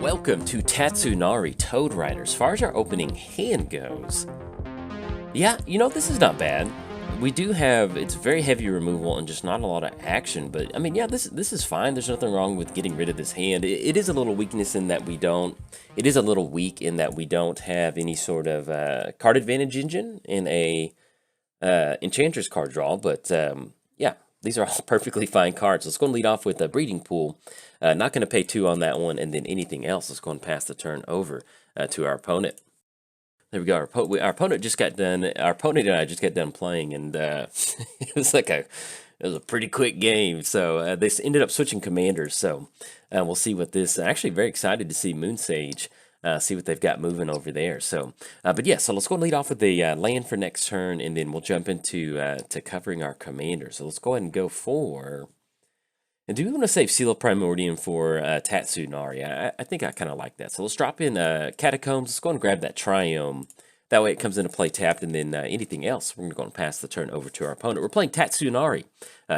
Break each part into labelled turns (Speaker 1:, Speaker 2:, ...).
Speaker 1: Welcome to Tatsunari Toad Rider. As far as our opening hand goes, yeah, this is not bad. We do have, it's very heavy removal and just not a lot of action, but I mean, yeah, this is fine. There's nothing wrong with getting rid of this hand. It is a little weakness in that it is a little weak in that we don't have any sort of card advantage engine in a Enchantress card draw, but yeah, these are all perfectly fine cards. Let's go and lead off with a Breeding Pool. Not going to pay 2 on that one, and then anything else, let's go and pass the turn over to our opponent. There we go. Our opponent just got done. Our opponent and I just got done playing, and it was a pretty quick game. So they ended up switching commanders. So we'll see what this. Actually, very excited to see Moon Sage. See what they've got moving over there. So, but yeah. So let's go and lead off with the land for next turn, and then we'll jump into to covering our commander. So let's go ahead and go for. And do we want to save Seal of Primordium for Tatsunari? I think I kind of like that. So let's drop in Catacombs. Let's go and grab that Triome. That way it comes into play tapped, and then anything else, we're going to go and pass the turn over to our opponent. We're playing Tatsunari,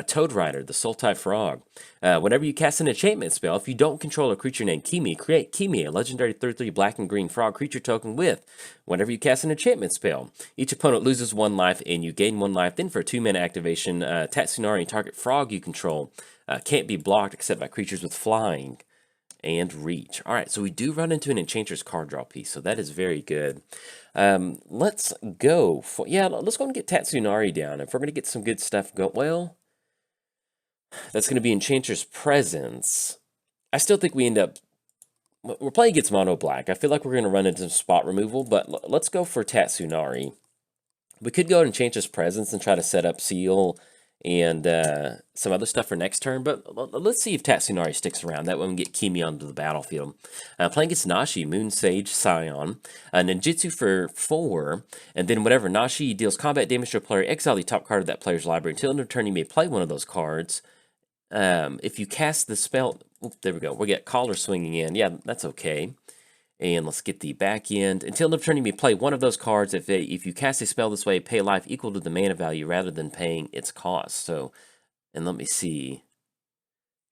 Speaker 1: Toad Rider, the Sultai Frog. Whenever you cast an enchantment spell, if you don't control a creature named Kimi, create Kimi, a legendary 3/3 black and green frog creature token with. Whenever you cast an enchantment spell, each opponent loses 1 life and you gain 1 life. Then for a 2-mana activation, Tatsunari and target frog you control can't be blocked except by creatures with flying and reach. All right, so we do run into an Enchantress card draw piece, so that is very good. Let's go for, let's go and get Tatsunari down. If we're going to get some good stuff going, well, that's going to be Enchantress Presence. I still think we end up, we're playing against mono black. I feel like we're going to run into some spot removal, but let's go for Tatsunari. We could go Enchantress Presence and try to set up Seal and some other stuff for next turn, but let's see if Tatsunari sticks around. That way we can get Kimi onto the battlefield. Playing against Nashi, Moon Sage, Scion, Ninjutsu for 4, and then whenever Nashi deals combat damage to a player, exile the top card of that player's library. Until end of turn, you may play one of those cards. If you cast the spell, there we go. We get Collar swinging in. Yeah, that's okay. And let's get the back end. Until end of turn, you may play one of those cards. If you cast a spell this way, pay life equal to the mana value rather than paying its cost. So, and let me see.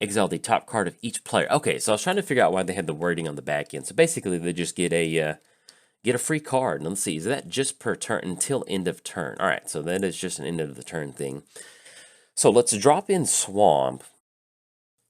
Speaker 1: Exile the top card of each player. Okay, so I was trying to figure out why they had the wording on the back end. So basically, they just get a free card. And let's see, is that just per turn until end of turn? All right, so that is just an end of the turn thing. So let's drop in Swamp.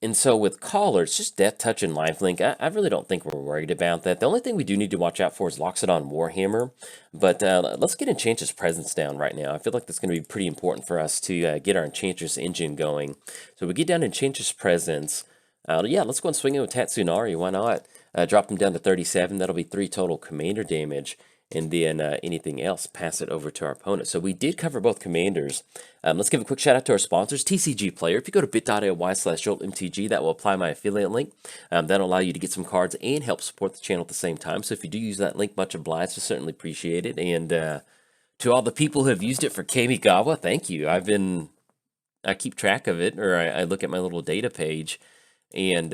Speaker 1: And so with Collar, it's just Death Touch and Lifelink. I really don't think we're worried about that. The only thing we do need to watch out for is Loxodon Warhammer. But let's get Enchantress Presence down right now. I feel like that's going to be pretty important for us to get our Enchantress engine going. So we get down Enchantress Presence. Yeah, let's go and swing it with Tatsunari. Why not? Drop them down to 37. That'll be 3 total commander damage. And then anything else, pass it over to our opponent. So we did cover both commanders. Let's give a quick shout out to our sponsors, TCG Player. If you go to bit.ly/JoltMTG, that will apply my affiliate link. That'll allow you to get some cards and help support the channel at the same time. So if you do use that link, much obliged. I certainly appreciate it. And to all the people who have used it for Kamigawa, thank you. I keep track of it, or I look at my little data page, and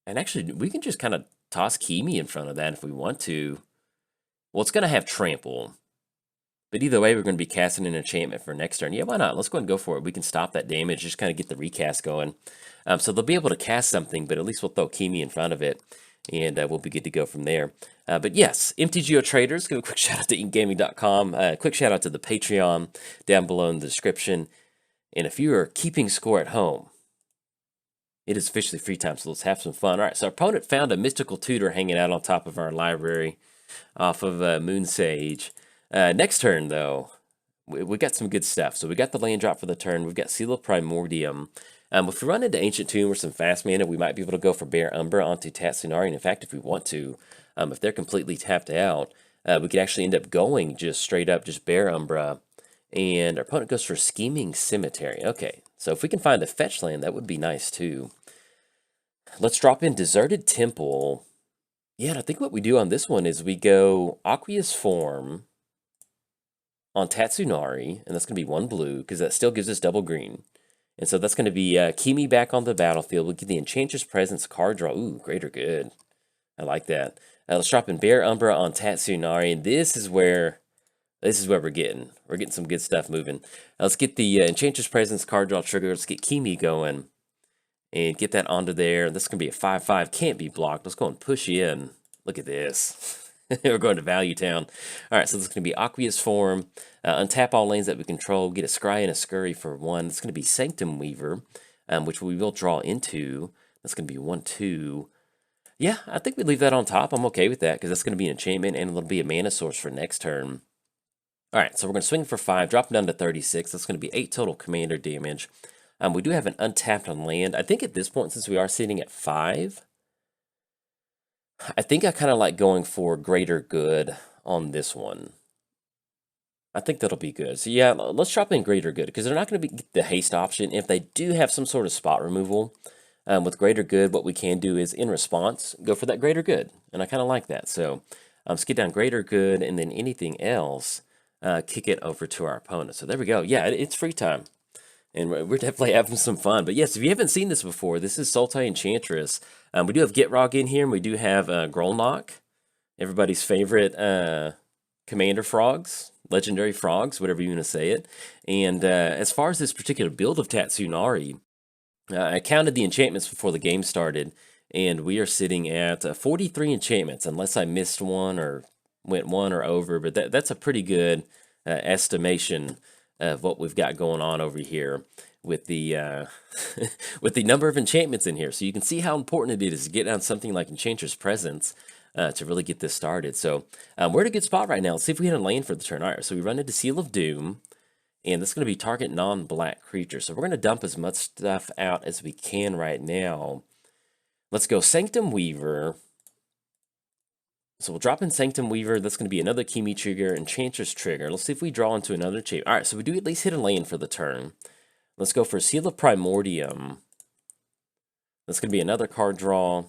Speaker 1: actually we can just kind of toss Kimi in front of that if we want to. Well, it's going to have Trample. But either way, we're going to be casting an enchantment for next turn. Yeah, why not? Let's go ahead and go for it. We can stop that damage, just kind of get the recast going. So they'll be able to cast something, but at least we'll throw Kimi in front of it, and we'll be good to go from there. But yes, MTGOTraders, give a quick shout out to ingaming.com. Quick shout out to the Patreon down below in the description. And if you are keeping score at home, it is officially free time, so let's have some fun. All right, so our opponent found a Mystical Tutor hanging out on top of our library off of Moon Sage. Next turn, though, we got some good stuff. So we got the land drop for the turn. We've got Seal of Primordium. If we run into Ancient Tomb or some fast mana, we might be able to go for Bear Umbra onto Tatsunari. And in fact, if we want to, if they're completely tapped out, we could actually end up going just straight up, just Bear Umbra. And our opponent goes for Scheming Cemetery. Okay, so if we can find a fetch land, that would be nice too. Let's drop in Deserted Temple. Yeah, and I think what we do on this one is we go Aqueous Form on Tatsunari, and that's going to be 1 blue, because that still gives us double green. And so that's going to be Kimi back on the battlefield. We'll get the Enchantress Presence card draw. Ooh, great or good. I like that. Let's drop in Bear Umbra on Tatsunari, and this is where we're getting some good stuff moving. Let's get the Enchantress Presence card draw trigger. Let's get Kimi going. and get that onto there. This is going to be a 5/5, can't be blocked. Let's go and push in. Look at this. We're going to Value Town. All right, so this is going to be Aqueous Form. Untap all lanes that we control. Get a Scry and a Scurry for 1. It's going to be Sanctum Weaver, which we will draw into. That's going to be 1/2. Yeah, I think we leave that on top. I'm okay with that because that's going to be an enchantment and it'll be a mana source for next turn. All right, so we're going to swing for 5, drop down to 36. That's going to be 8 total commander damage. We do have an untapped on land. I think at this point, since we are sitting at 5, I think I kind of like going for Greater Good on this one. I think that'll be good. So yeah, let's drop in Greater Good because they're not going to be the haste option. If they do have some sort of spot removal with Greater Good, what we can do is in response, go for that Greater Good. And I kind of like that. So let's get down Greater Good and then anything else, kick it over to our opponent. So there we go. Yeah, it's free time. And we're definitely having some fun. But yes, if you haven't seen this before, this is Sultai Enchantress. We do have Gitrog in here, and we do have Grolnok, everybody's favorite commander frogs, legendary frogs, whatever you want to say it. And as far as this particular build of Tatsunari, I counted the enchantments before the game started, and we are sitting at 43 enchantments, unless I missed one or went one or over. But that's a pretty good estimation of what we've got going on over here with the with the number of enchantments in here. So you can see how important it is to get down something like Enchantress Presence to really get this started. So we're in a good spot right now. Let's see if we hit a lane for the turn. All right, so we run into Seal of Doom, and this is going to be target non-black creature. So we're going to dump as much stuff out as we can right now. Let's go Sanctum Weaver. So we'll drop in Sanctum Weaver. That's going to be another Kimi trigger, Enchantress trigger. Let's see if we draw into another chain. All right, so we do at least hit a lane for the turn. Let's go for Seal of Primordium. That's going to be another card draw.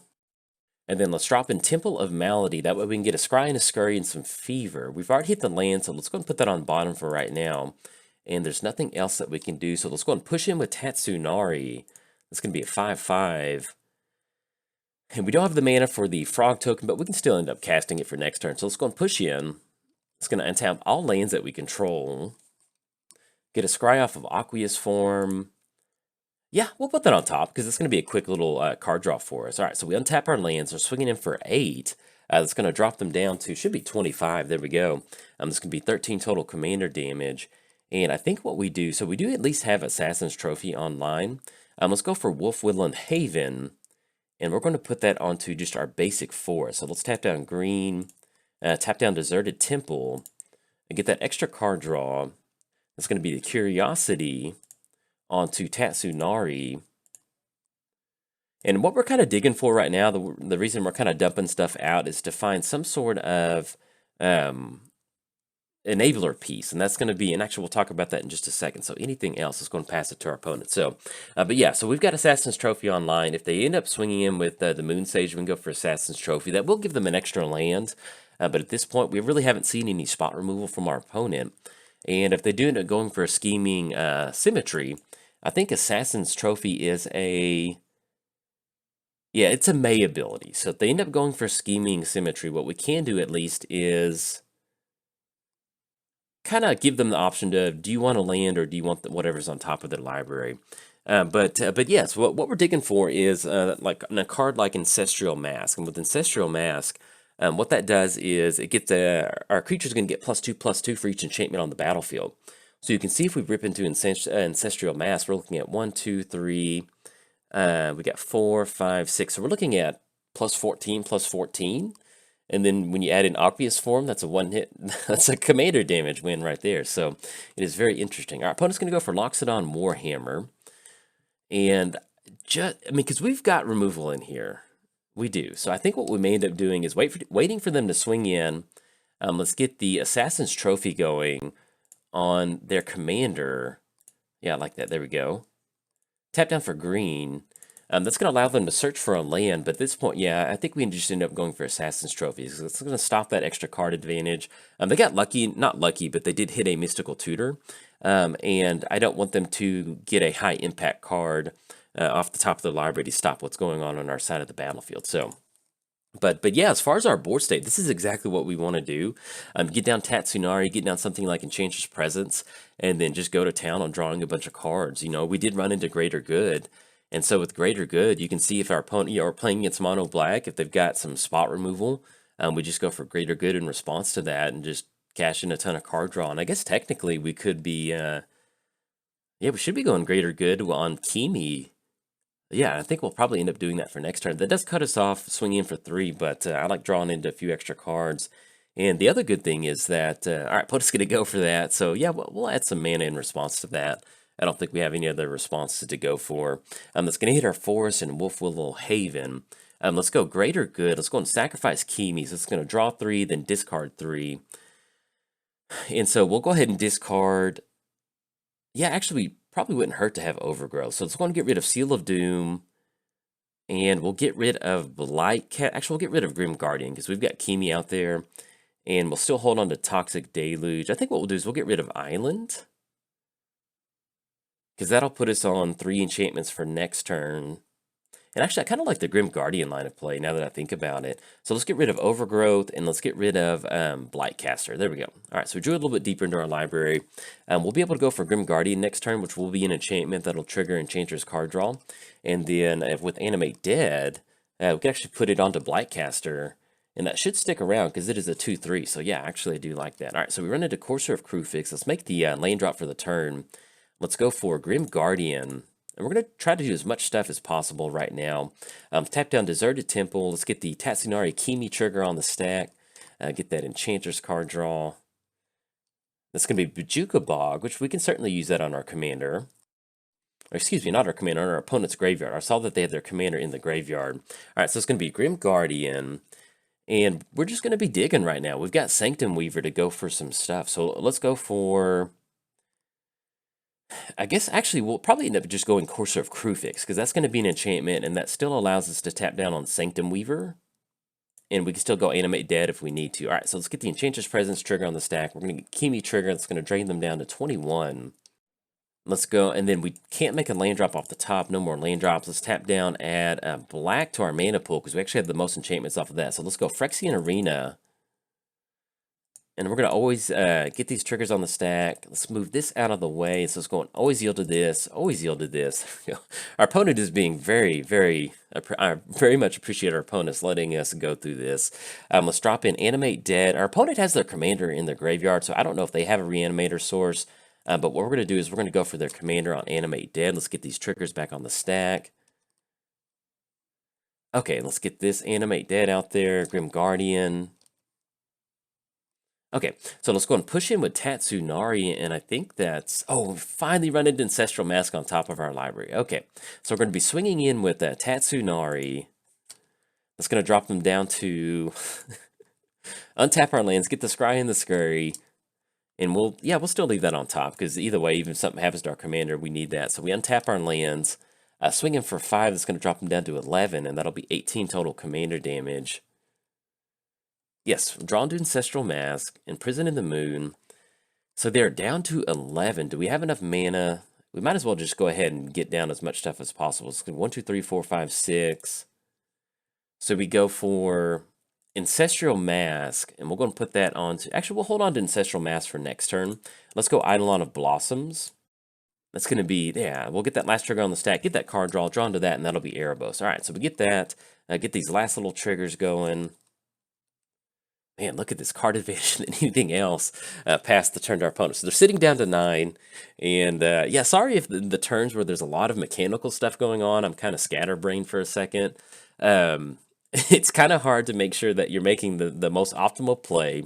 Speaker 1: And then let's drop in Temple of Malady. That way we can get a Scry and a Scurry and some Fever. We've already hit the land, so let's go and put that on bottom for right now. And there's nothing else that we can do, so let's go and push in with Tatsunari. That's going to be a 5/5. And we don't have the mana for the frog token, but we can still end up casting it for next turn. So let's go and push in. It's going to untap all lands that we control. Get a Scry off of Aqueous Form. Yeah, we'll put that on top because it's going to be a quick little card draw for us. All right, so we untap our lands. We're swinging in for 8. That's going to drop them down to, should be 25. There we go. This going to be 13 total commander damage. And I think what we do, so we do at least have Assassin's Trophy online. Let's go for Wolf Woodland Haven. And we're going to put that onto just our basic forest. So let's tap down green, tap down Deserted Temple, and get that extra card draw. That's going to be the Curiosity onto Tatsunari. And what we're kind of digging for right now, the reason we're kind of dumping stuff out is to find some sort of enabler piece, and that's going to be, and actually we'll talk about that in just a second. So anything else is going to pass it to our opponent. So but yeah, so we've got Assassin's Trophy online. If they end up swinging in with the Moon Sage, we can go for Assassin's Trophy. That will give them an extra land, but at this point we really haven't seen any spot removal from our opponent. And if they do end up going for a Scheming Symmetry, I think Assassin's Trophy is a, yeah, it's a May ability. So if they end up going for Scheming Symmetry, what we can do at least is kind of give them the option to, do you want to land or do you want whatever's on top of their library? But yes, what we're digging for is like a card like Ancestral Mask. And with Ancestral Mask, what that does is it gets our creature's going to get +2/+2 for each enchantment on the battlefield. So you can see if we rip into Ancestral Mask, we're looking at 1, 2, 3. We got 4, 5, 6. So we're looking at +14/+14. And then when you add in Aqueous Form, that's a one-hit, that's a commander damage win right there. So it is very interesting. Our opponent's going to go for Loxodon Warhammer. And just, I mean, because we've got removal in here. We do. So I think what we may end up doing is waiting for them to swing in. Let's get the Assassin's Trophy going on their commander. Yeah, I like that. There we go. Tap down for green. That's going to allow them to search for a land, but at this point, yeah, I think we can just end up going for Assassin's Trophies. It's going to stop that extra card advantage. They got lucky, not lucky, but they did hit a Mystical Tutor, and I don't want them to get a high impact card off the top of the library to stop what's going on our side of the battlefield. So, but yeah, as far as our board state, this is exactly what we want to do. Get down Tatsunari, get down something like Enchantress Presence, and then just go to town on drawing a bunch of cards. You know, we did run into Greater Good. And so with Greater Good, you can see if our opponent, you know, are playing against Mono Black, if they've got some spot removal, we just go for Greater Good in response to that and just cash in a ton of card draw. And I guess technically we could be, yeah, we should be going Greater Good on Kimi. Yeah, I think we'll probably end up doing that for next turn. That does cut us off swinging in for 3, but I like drawing into a few extra cards. And the other good thing is that, all right, Pota's going to go for that. So yeah, we'll add some mana in response to that. I don't think we have any other responses to go for. That's going to hit our Forest and Wolfwillow Haven. Let's go Greater Good. Let's go and sacrifice Kimi. So it's going to draw 3, then discard 3. And so we'll go ahead and discard. Yeah, actually, we probably wouldn't hurt to have Overgrowth. So let's go and get rid of Seal of Doom. And we'll get rid of Blight Cat. Actually, we'll get rid of Grim Guardian because we've got Kimi out there. And we'll still hold on to Toxic Deluge. I think what we'll do is we'll get rid of Island. Because that'll put us on 3 enchantments for next turn. And actually, I kind of like the Grim Guardian line of play now that I think about it. So let's get rid of Overgrowth and let's get rid of Blightcaster. There we go. All right, so we drew a little bit deeper into our library. We'll be able to go for Grim Guardian next turn, which will be an enchantment that'll trigger Enchantress card draw. And then with Animate Dead, we can actually put it onto Blightcaster. And that should stick around because it is a 2/3. So yeah, actually I do like that. All right, so we run into Courser of Crewfix. Let's make the lane drop for the turn. Let's go for Grim Guardian. And we're going to try to do as much stuff as possible right now. Tap down Deserted Temple. Let's get the Tatsunari Kimi trigger on the stack. Get that Enchantress card draw. That's going to be Bajuka Bog, which we can certainly use that on our commander. Or excuse me, not our commander, on our opponent's graveyard. I saw that they have their commander in the graveyard. All right, so it's going to be Grim Guardian. And we're just going to be digging right now. We've got Sanctum Weaver to go for some stuff. So let's go for... I guess actually we'll probably end up just going Courser of Crewfix because that's going to be an enchantment and that still allows us to tap down on Sanctum Weaver. And we can still go Animate Dead if we need to. All right, so let's get the Enchantress Presence trigger on the stack. We're going to get Kimi trigger. That's going to drain them down to 21. Let's go, and then we can't make a land drop off the top. No more land drops. Let's tap down, add black to our mana pool because we actually have the most enchantments off of that. So let's go Phyrexian Arena. And we're going to always get these triggers on the stack. Let's move this out of the way. So it's going always yield to this, always yield to this. Our opponent is being very, I very much appreciate our opponents letting us go through this. Let's drop in Animate Dead. Our opponent has their commander in their graveyard, so I don't know if they have a Reanimator source. But what we're going to do is we're going to go for their commander on Animate Dead. Let's get these triggers back on the stack. Okay, let's get this Animate Dead out there. Grim Guardian. Okay, so let's go and push in with Tatsunari, and I think that's... Oh, we finally run into Ancestral Mask on top of our library. Okay, so we're going to be swinging in with Tatsunari. That's going to drop them down to... untap our lands, get the Scry and the Scurry, and we'll still leave that on top, because either way, even if something happens to our commander, we need that. So we untap our lands, swing in for 5, that's going to drop them down to 11, and that'll be 18 total commander damage. Yes, drawn to Ancestral Mask, Imprison in the Moon. So they're down to 11. Do we have enough mana? We might as well just go ahead and get down as much stuff as possible. It's 1, 2, 3, 4, 5, 6. So we go for Ancestral Mask, and we'll go and put that on to... Actually, we'll hold on to Ancestral Mask for next turn. Let's go Eidolon of Blossoms. That's going to be... Yeah, we'll get that last trigger on the stack, get that card draw into that, and that'll be Erebos. All right, so we get that. Get these last little triggers going. Man, look at this card advantage than anything else past the turn to our opponent. So they're sitting down to 9. And yeah, sorry if the turns where there's a lot of mechanical stuff going on, I'm kind of scatterbrained for a second. It's kind of hard to make sure that you're making the most optimal play.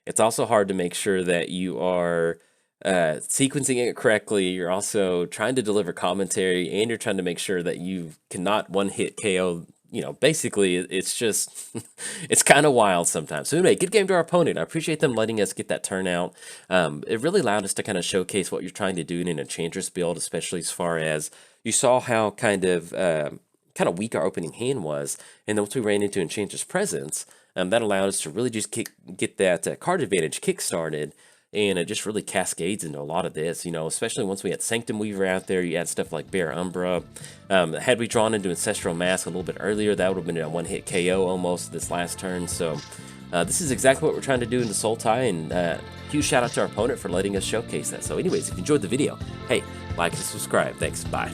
Speaker 1: It's also hard to make sure that you are sequencing it correctly. You're also trying to deliver commentary, and you're trying to make sure that you cannot one-hit KO. You know, basically, it's just, it's kind of wild sometimes. So anyway, good game to our opponent. I appreciate them letting us get that turnout. It really allowed us to kind of showcase what you're trying to do in an Enchantress build, especially as far as you saw how kind of weak our opening hand was. And then once we ran into Enchantress Presence, that allowed us to really just get that card advantage kick-started. And it just really cascades into a lot of this, you know, especially once we had Sanctum Weaver out there, you had stuff like Bear Umbra. Had we drawn into Ancestral Mask a little bit earlier, that would have been a one-hit KO almost this last turn. So this is exactly what we're trying to do in the Sultai, and huge shout out to our opponent for letting us showcase that. So anyways, if you enjoyed the video, hey, like and subscribe. Thanks, bye.